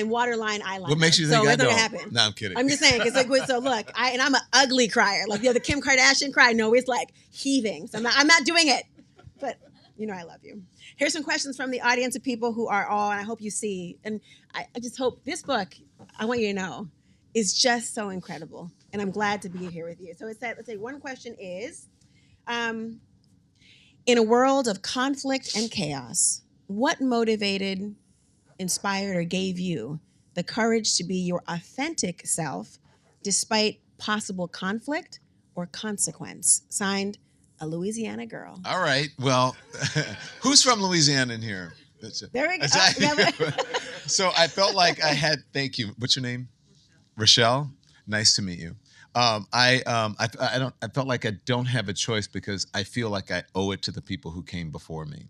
waterline eyeliner. What makes you think I don't? Happen. No, I'm kidding. I'm just saying. It's like, so look, I'm an ugly crier. Like, the Kim Kardashian cry. No, it's like heaving. So I'm not doing it. But, I love you. Here's some questions from the audience of people who are all, and I hope you see, and I just hope this book, I want you to know, is just so incredible. And I'm glad to be here with you. So let's say one question is, In a world of conflict and chaos, what motivated, inspired, or gave you the courage to be your authentic self despite possible conflict or consequence? Signed, a Louisiana girl. All right. Well, who's from Louisiana in here? There we go. So I felt like I had. Thank you. What's your name? Rochelle. Nice to meet you. I don't. I felt like I don't have a choice because I feel like I owe it to the people who came before me.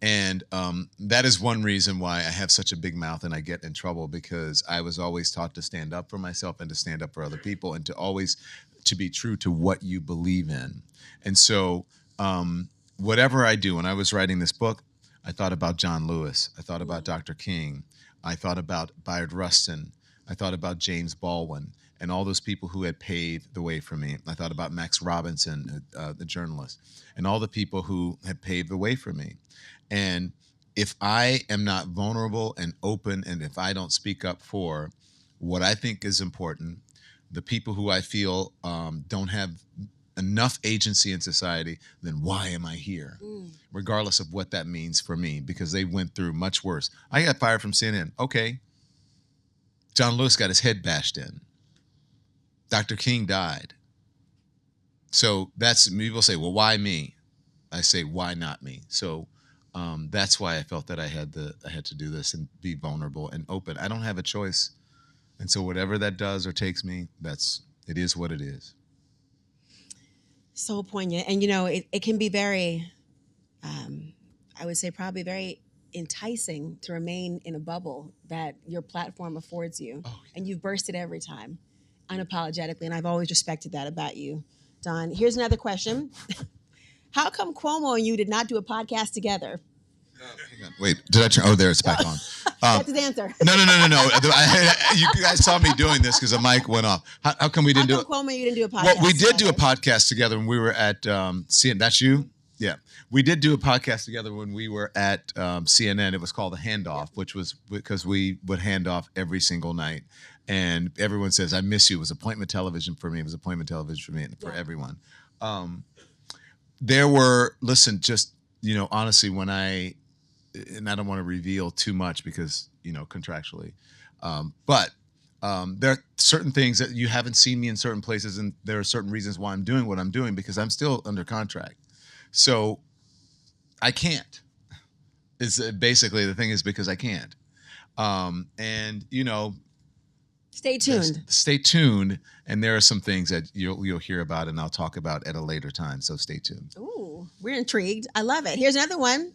And that is one reason why I have such a big mouth and I get in trouble, because I was always taught to stand up for myself and to stand up for other people and to always to be true to what you believe in. And so whatever I do, when I was writing this book, I thought about John Lewis. I thought about Dr. King. I thought about Bayard Rustin. I thought about James Baldwin and all those people who had paved the way for me. I thought about Max Robinson, the journalist, and all the people who had paved the way for me. And if I am not vulnerable and open, and if I don't speak up for what I think is important, the people who I feel don't have enough agency in society, then why am I here? Regardless of what that means for me, because they went through much worse. I got fired from CNN. Okay. John Lewis got his head bashed in. Dr. King died. So that's, people say, well, why me? I say, why not me? So that's why I felt that I had to do this and be vulnerable and open. I don't have a choice. And so whatever that does or takes me, it is what it is. So poignant. And, it can be very, I would say probably very enticing to remain in a bubble that your platform affords you. Oh, yeah. And you've burst it every time, unapologetically. And I've always respected that about you, Don. Here's another question. How come Cuomo and you did not do a podcast together? Hang on. Wait, did I turn? Oh, there, it's back on. That's his answer. No. You guys saw me doing this because the mic went off. How come we didn't do it? Cuomo, you didn't do a podcast? Well, we did do a podcast together when we were at CNN. That's you? Yeah. We did do a podcast together when we were at CNN. It was called The Handoff, which was because we would hand off every single night. And everyone says, I miss you. It was appointment television for me. It was appointment television for me and for everyone. There were, honestly, and I don't want to reveal too much because, contractually, but there are certain things that you haven't seen me in certain places, and there are certain reasons why I'm doing what I'm doing because I'm still under contract. So I can't. It's basically the thing is because I can't. Stay tuned. Stay tuned, and there are some things that you'll hear about, and I'll talk about at a later time. So stay tuned. Ooh, we're intrigued. I love it. Here's another one.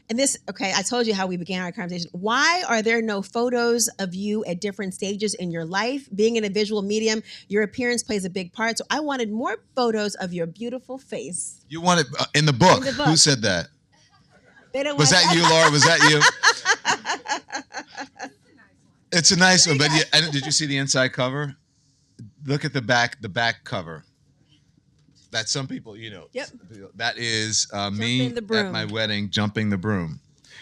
And this, okay, I told you how we began our conversation. Why are there no photos of you at different stages in your life? Being in a visual medium, your appearance plays a big part. So I wanted more photos of your beautiful face. You wanted in the book. In the book. Who said that? Was that you, Laura? Was that you? It's a nice one, but did you see the inside cover? Look at the back cover. That some people, Yep. That is me at my wedding, jumping the broom.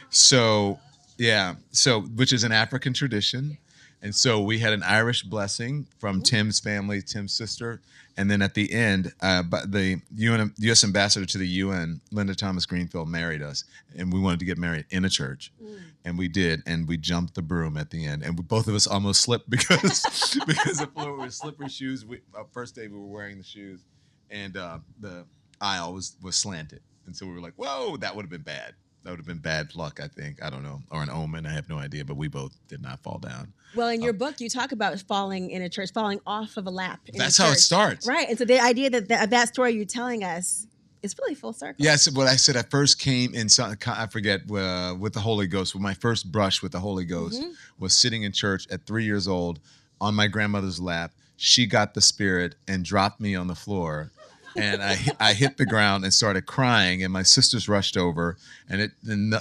So, yeah. So, which is an African tradition. And so we had an Irish blessing from Tim's family, Tim's sister. And then at the end, the U.S. ambassador to the UN, Linda Thomas Greenfield, married us. And we wanted to get married in a church. And we did. And we jumped the broom at the end. And both of us almost slipped because the floor was slippery shoes. First day we were wearing the shoes. And the aisle was slanted. And so we were like, whoa, that would have been bad. That would have been bad luck, I think. I don't know. Or an omen. I have no idea. But we both did not fall down. Well, in your book, you talk about falling in a church, falling off of a lap. That's how it starts. Right. And so the idea that story you're telling us is really full circle. Yes. What I said, I first came in, I forget, with the Holy Ghost. Well, my first brush with the Holy Ghost was sitting in church at 3 years old on my grandmother's lap. She got the Spirit and dropped me on the floor. And I hit the ground and started crying, and my sisters rushed over, and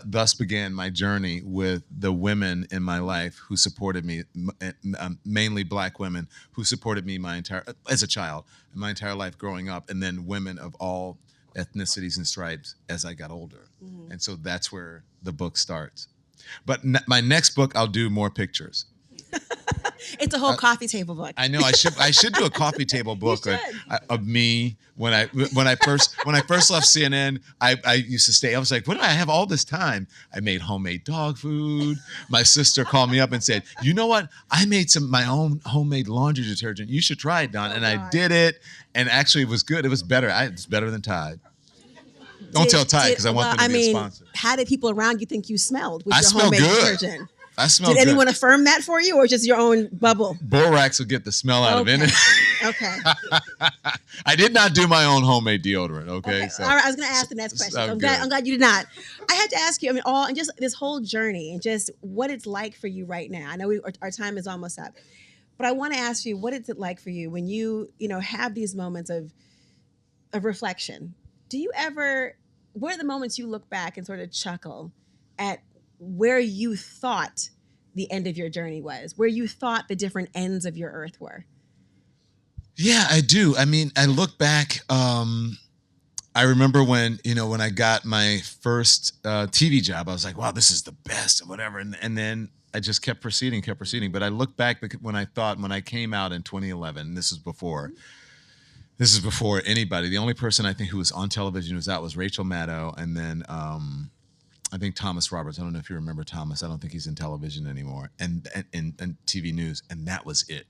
thus began my journey with the women in my life who supported me, mainly Black women who supported me as a child, my entire life growing up, and then women of all ethnicities and stripes as I got older. And so that's where the book starts. But my next book, I'll do more pictures. It's a whole coffee table book. I know I should do a coffee table book of me when I first left CNN. I used to stay. I was like, what do I have all this time? I made homemade dog food. My sister called me up and said, you know what? I made my own homemade laundry detergent. You should try it, Don. And I did it, and actually it was good. It was better. It's better than Tide. Don't tell Tide because I want them to be a sponsor. How did people around you think you smelled with your smell homemade good. detergent? I smell Did good. anyone affirm that for you, or just your own bubble? Borax will get the smell out of it. Okay. I did not do my own homemade deodorant. Okay. So, all right, I was going to ask the next question. I'm glad you did not. I had to ask you. I mean, and just this whole journey, and just what it's like for you right now. I know our time is almost up, but I want to ask you, what is it like for you when you have these moments of reflection? Do you ever? What are the moments you look back and sort of chuckle at where you thought the end of your journey was, where you thought the different ends of your earth were? Yeah, I do. I mean, I look back. I remember when I got my first TV job, I was like, wow, this is the best, and whatever. And then I just kept proceeding. But I look back when I came out in 2011, this is before anybody. The only person I think who was on television who was out was Rachel Maddow, and then I think Thomas Roberts. I don't know if you remember Thomas. I don't think he's in television anymore, and TV news, and that was it.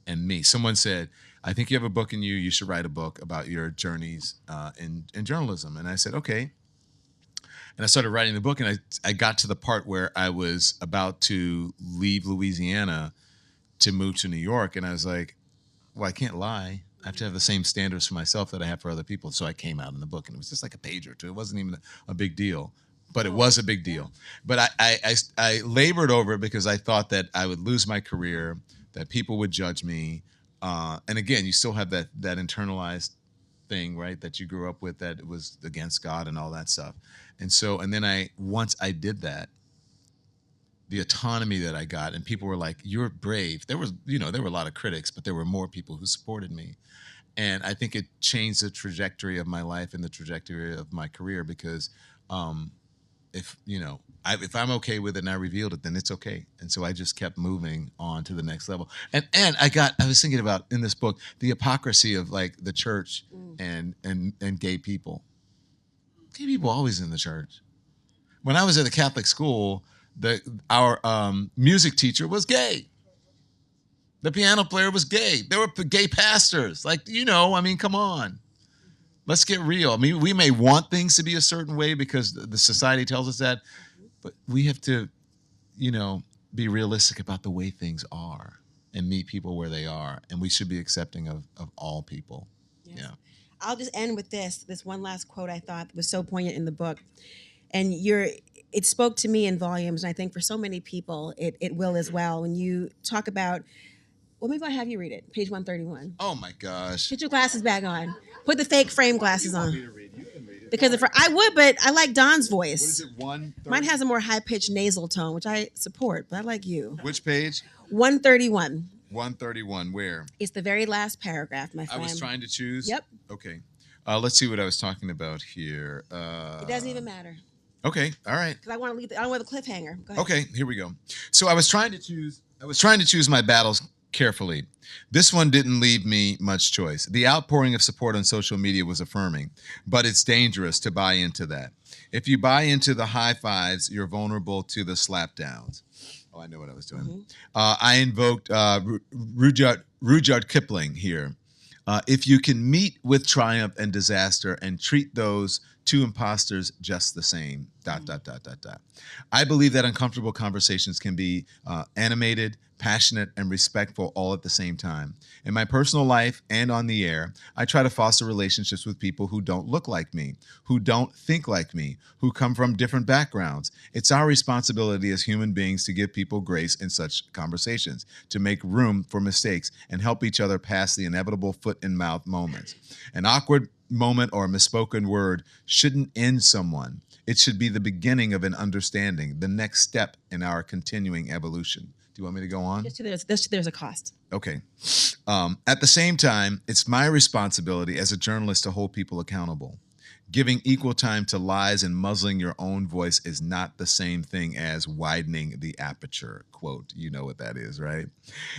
And me. Someone said, I think you have a book in you. You should write a book about your journeys in journalism. And I said, okay. And I started writing the book, and I got to the part where I was about to leave Louisiana to move to New York, and I was like, well, I can't lie. I have to have the same standards for myself that I have for other people. So I came out in the book, and it was just like a page or two. It wasn't even a big deal, but it was a big deal. But I labored over it because I thought that I would lose my career, that people would judge me. And again, you still have that internalized thing, right, that you grew up with, that it was against God and all that stuff. And then once I did that, the autonomy that I got, and people were like, you're brave. There were a lot of critics, but there were more people who supported me. And I think it changed the trajectory of my life and the trajectory of my career, because if I'm okay with it and I revealed it, then it's okay. And so I just kept moving on to the next level. And I was thinking about in this book the hypocrisy of like the church and gay people. Gay people always in the church. When I was at a Catholic school, our music teacher was gay. The piano player was gay. There were gay pastors. Like, come on. Let's get real. I mean, we may want things to be a certain way because the society tells us that, but we have to, be realistic about the way things are and meet people where they are. And we should be accepting of all people. Yes. Yeah. I'll just end with this one last quote I thought was so poignant in the book. And it spoke to me in volumes, and I think for so many people, it will as well. When you talk about, well, maybe I'll have you read it, page 131. Oh my gosh. Put your glasses back on. Put the fake frame glasses on. You can read it. Because I would, but I like Don's voice. What is it, 130? Mine has a more high-pitched nasal tone, which I support, but I like you. Which page? 131. 131, where? It's the very last paragraph, my friend. I was trying to choose? Yep. Okay. Let's see what I was talking about here. It doesn't even matter. Okay, all right. Because I want to I don't want the cliffhanger. Go ahead. Okay, here we go. So I was trying to choose my battles carefully. This one didn't leave me much choice. The outpouring of support on social media was affirming, but it's dangerous to buy into that. If you buy into the high fives, you're vulnerable to the slapdowns. Oh, I know what I was doing. Mm-hmm. I invoked Rudyard Kipling here. If you can meet with triumph and disaster and treat those two imposters just the same, ... I believe that uncomfortable conversations can be animated, passionate, and respectful all at the same time. In my personal life and on the air, I try to foster relationships with people who don't look like me, who don't think like me, who come from different backgrounds. It's our responsibility as human beings to give people grace in such conversations, to make room for mistakes and help each other pass the inevitable foot and mouth moments. An awkward moment or a misspoken word shouldn't end someone. It should be the beginning of an understanding, the next step in our continuing evolution. Do you want me to go on? There's a cost. Okay. At the same time, it's my responsibility as a journalist to hold people accountable. Giving equal time to lies and muzzling your own voice is not the same thing as widening the aperture. Quote, you know what that is, right?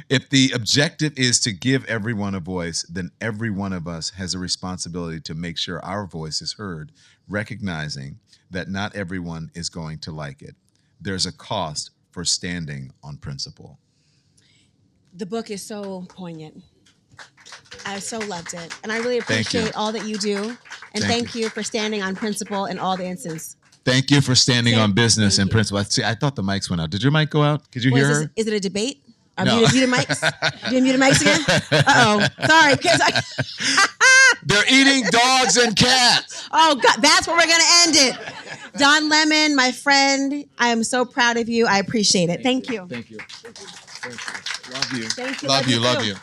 If the objective is to give everyone a voice, then every one of us has a responsibility to make sure our voice is heard, recognizing that not everyone is going to like it. There's a cost for standing on principle. The book is so poignant. I so loved it. And I really Thank you. appreciate all that you do. And thank you for standing on principle in all the instances. Thank you for standing on business Thank and you. principle. See, I thought the mics went out. Did your mic go out? Could you hear her? Is it a debate? Are No. muted mics? Do you muted mics again? Uh-oh. Sorry. They're eating dogs and cats. Oh, God. That's where we're going to end it. Don Lemon, my friend, I am so proud of you. I appreciate it. Thank you. Thank you. Thank you. Love you. Thank you. Love you. too. Love you.